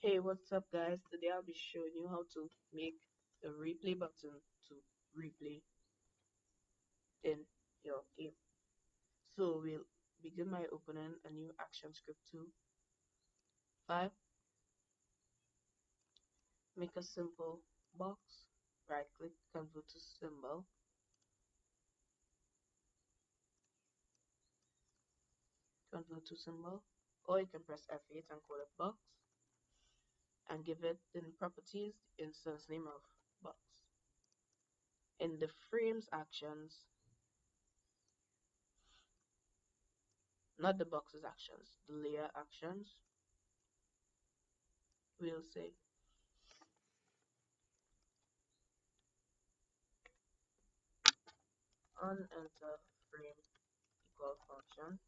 Hey, what's up, guys? Today I'll be showing you how to make a replay button to replay in your game. So we'll begin by opening a new ActionScript 2.5. Make a simple box. Right click, convert to symbol. Convert to symbol. Or you can press F8 and call it box. And give it in properties the instance name of box. In the frames actions, not the box's actions, the layer actions, we'll say unEnter frame equal function,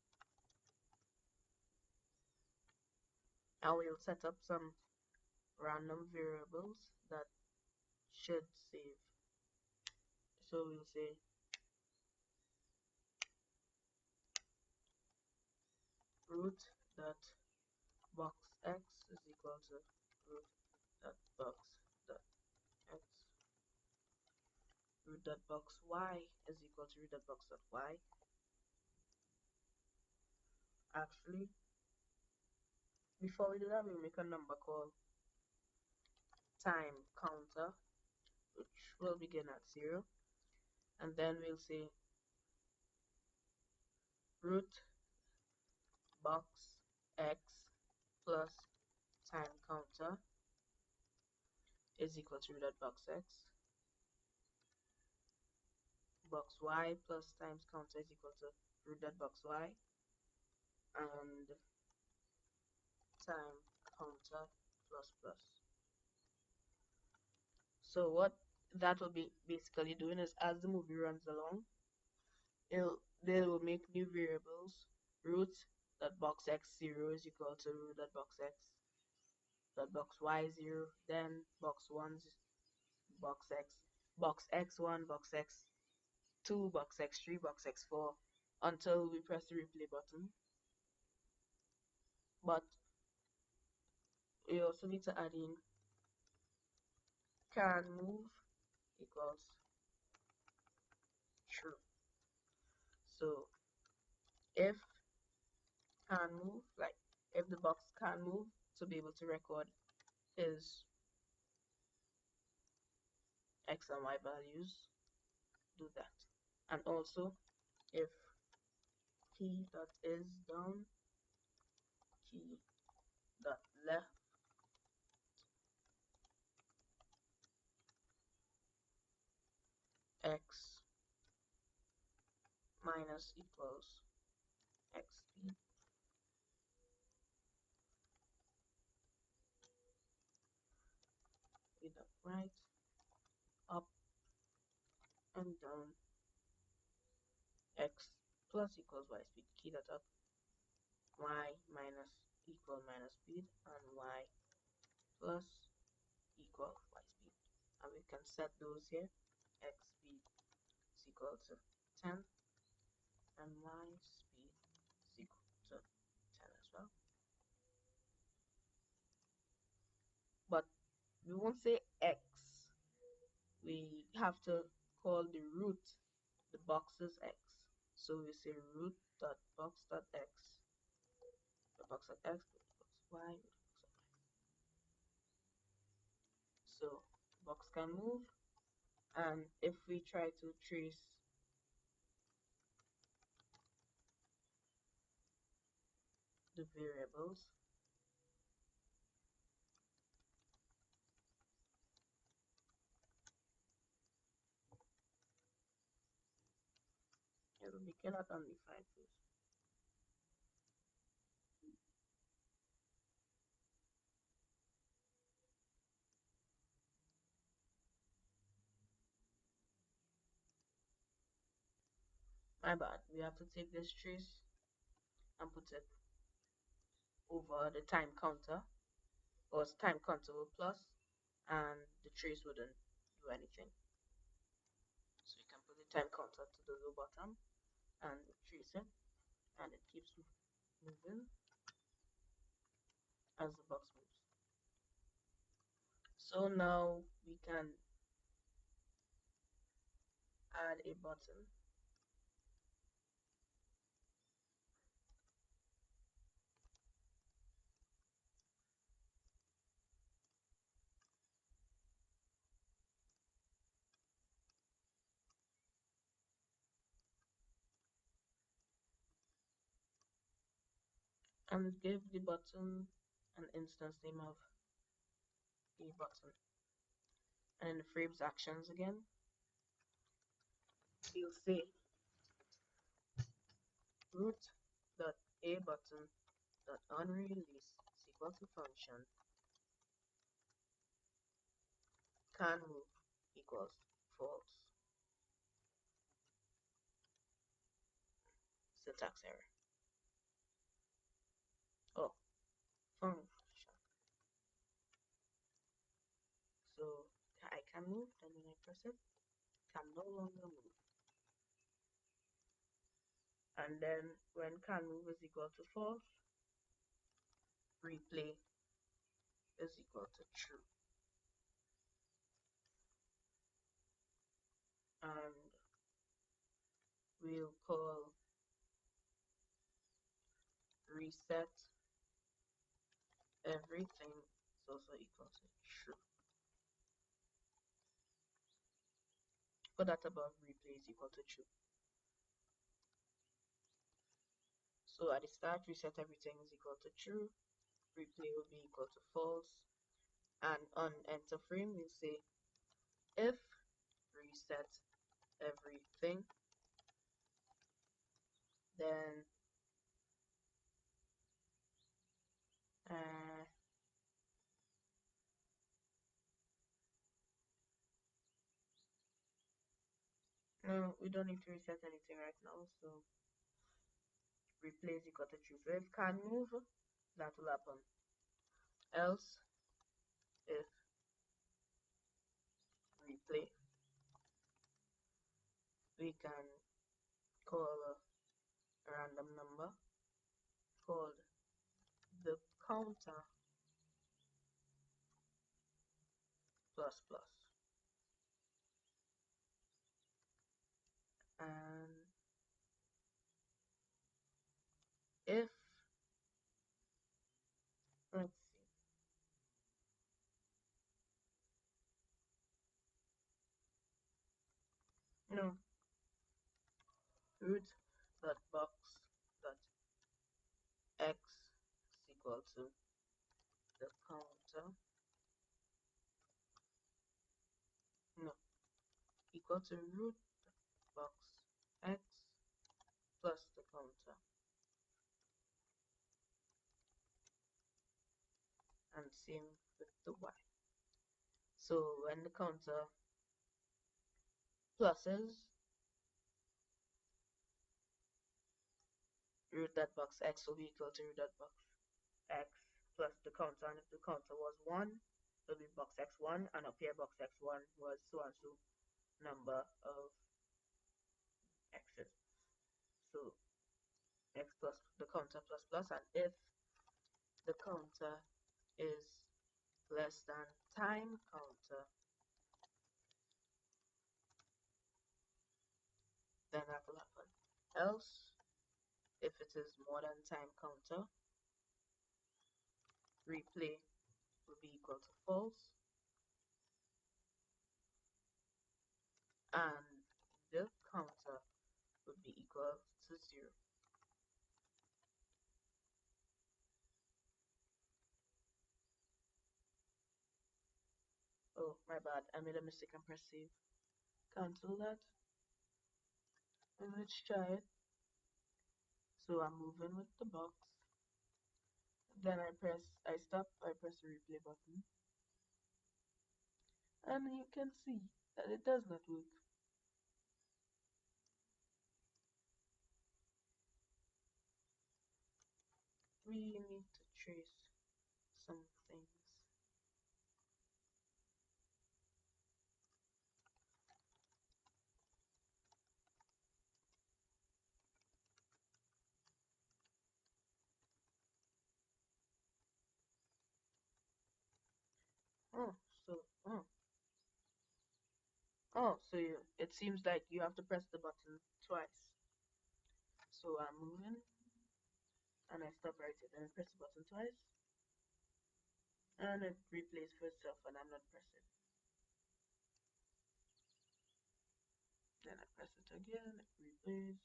and we'll set up some random variables that should save. So we'll say root dot box x is equal to root dot box dot x. Root dot box y is equal to root dot box dot y. Actually, before we do that, we'll make a number called time counter, which will begin at 0, and then we'll say root box x plus time counter is equal to root dot box x. Box y plus times counter is equal to root dot box y, and time counter plus plus. So what that will be basically doing is, as the movie runs along, they will make new variables. Root dot box x 0 is equal to root dot box x dot box y 0, then box 1 box x1, box x2, box x3, box x4, until we press the replay button. But we also need to add in can move equals true. So if can move, like if the box can move, to be able to record his x and y values, do that. And also if key dot is down, key dot left x minus equals x speed, key dot right, up and down, x plus equals y speed, key dot up, y minus equal minus speed, and y plus equal y speed. And we can set those here. X speed is equal to 10 and y speed is equal to 10 as well. But we won't say x. We have to call the root the box's x. So we say root dot box dot x, the box dot x, the box y, the box dot y. So box can move, and if we try to trace the variables, it will be cannot undefined first. My bad. We have to take this trace and put it over the time counter, or time counter will plus, and the trace wouldn't do anything. So you can put the time counter to the low bottom and trace it, and it keeps moving as the box moves. So now we can add a button. And give the button an instance name of a button. And in the frames actions again, you'll say root dot a button dot onRelease is equal to function can move equals false. Syntax error. Oh, function. So I can move, then when I press it, can no longer move. And then when can move is equal to false, replay is equal to true. And we'll call reset everything is also equal to true. Put that above replay is equal to true. So at the start, reset everything is equal to true, replay will be equal to false, and on enter frame we'll say if reset everything, then no, we don't need to reset anything right now, so replay is equal to true. So if can move, that will happen. Else, if replay, we can call a random number called the counter plus plus. And if, let's see, no, root dot box dot x is equal to the counter, no, equal to root box x plus the counter, and same with the y. So when the counter pluses, root that box x will be equal to root that box x plus the counter, and if the counter was 1, it will be box x1, and up here box x1 was so and so number of x's. So x plus the counter plus plus, and if the counter is less than time counter, then that will happen. Else, if it is more than time counter, replay will be equal to false, and the counter would be equal to 0. Oh, my bad, I made a mistake and pressed save. Cancel that, and let's try it. So I'm moving with the box, then I stop, I press the replay button, and you can see that it does not work. We need to trace some things. Oh, so Oh, so it seems like you have to press the button twice. So I'm moving and I stop right here. Then I press the button twice and it replays for itself and I'm not pressing. Then I press it again, it replays.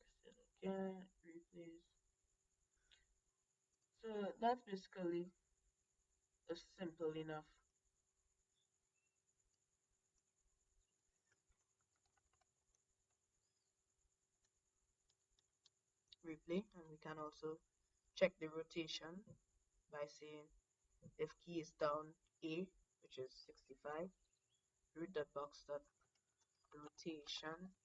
Press it again, it replays. So that's basically a simple enough replay, and we can also check the rotation by saying if key is down A, which is 65, root dot box dot rotation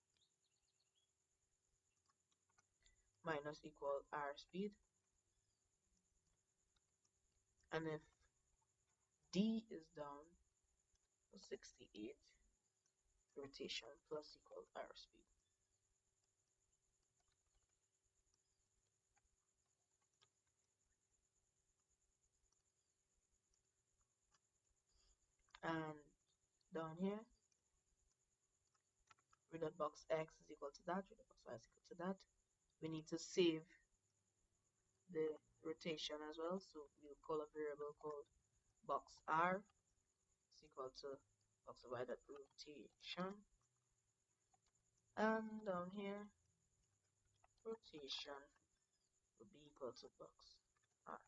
minus equal R speed, and if D is down 68, rotation plus equal R speed. And down here, root dot box X is equal to that, root dot box Y is equal to that. We need to save the rotation as well, so we'll call a variable called box R is equal to box Y dot rotation, and down here rotation will be equal to box R.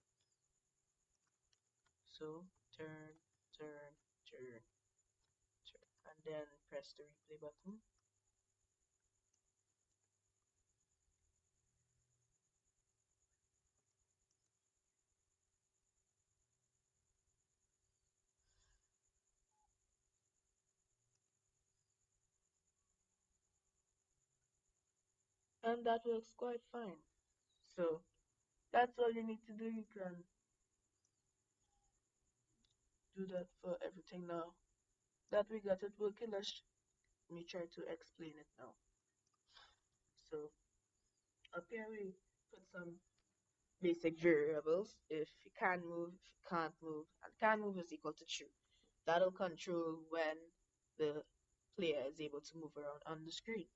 So turn, turn, turn, turn, and then press the replay button. And that works quite fine. So that's all you need to do. You can do that for everything now that we got it working. Let me try to explain it now. So up here we put some basic variables. If you can move, if you can't move, and can move is equal to true. That'll control when the player is able to move around on the screen.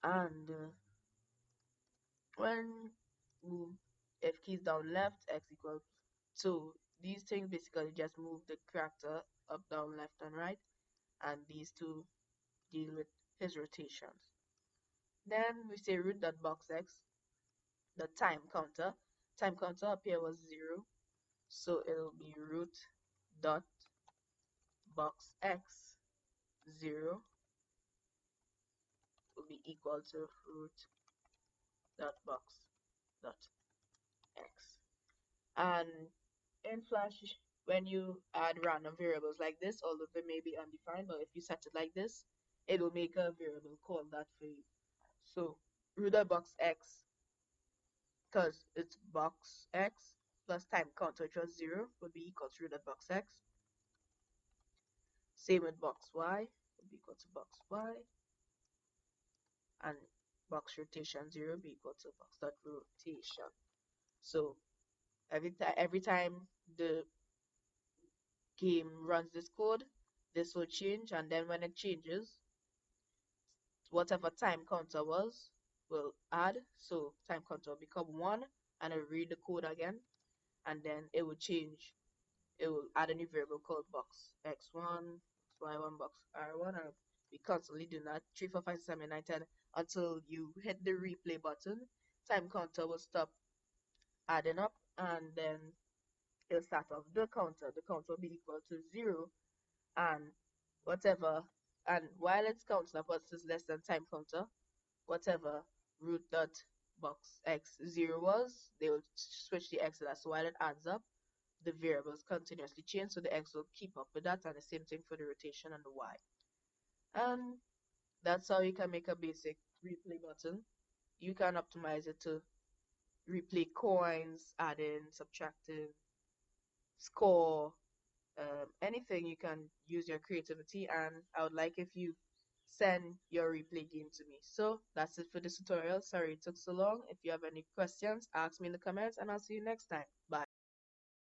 And when move, if keys down left, x equals 2. These things basically just move the character up, down, left, and right, and these two deal with his rotations. Then we say root dot box x, the time counter. Time counter up here was 0, so it'll be root dot box x 0 will be equal to root dot box dot x. And in Flash, when you add random variables like this, although they may be undefined, but if you set it like this, it will make a variable called that for you. So root dot box x, because it's box x plus time counter, which was 0, would be equal to root dot box x. Same with box y, would be equal to box y, and box rotation 0 be equal to box dot rotation. So every time the game runs this code, this will change, and then when it changes, whatever time counter was will add. So time counter will become 1, and it'll read the code again, and then it will change. It will add a new variable called box x1, y1, box r1, and we constantly do that 3, 4, 5, 6, 7, 8, 9, 10 until you hit the replay button. Time counter will stop adding up, and then it'll start off the counter. The counter will be equal to 0, and whatever, and while it's counting up what is less than time counter, whatever root dot box x 0 was, they will switch the x to that. So while it adds up, the variables continuously change, so the x will keep up with that, and the same thing for the rotation and the y. And that's how you can make a basic replay button. You can optimize it to replay coins, adding, subtracting, score, anything. You can use your creativity, and I would like if you send your replay game to me. So that's it for this tutorial. Sorry it took so long. If you have any questions, ask me in the comments, and I'll see you next time. Bye.